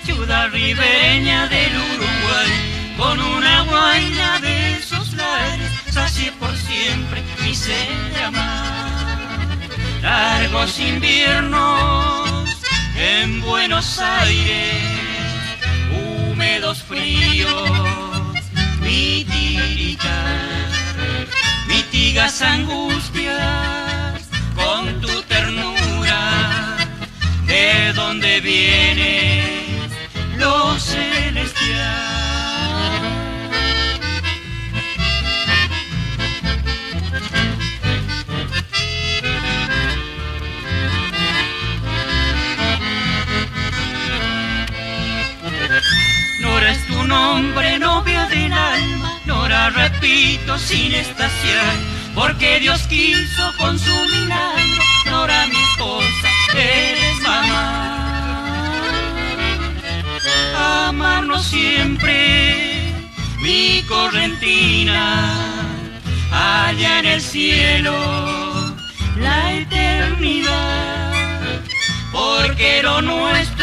ciudad ribereña del Uruguay, con una guaina de esos lares, sacié por siempre mi sed de amar. Largos inviernos en Buenos Aires, húmedos fríos, mitigas angustias con tu ternura. ¿De dónde vienes, lo celestial? Nora es tu nombre, novia del alma, Nora repito sin estaciar, porque Dios quiso con su milagro, Nora mi esposa, eres mamá. Amarnos siempre, mi correntina, allá en el cielo, la eternidad, porque lo nuestro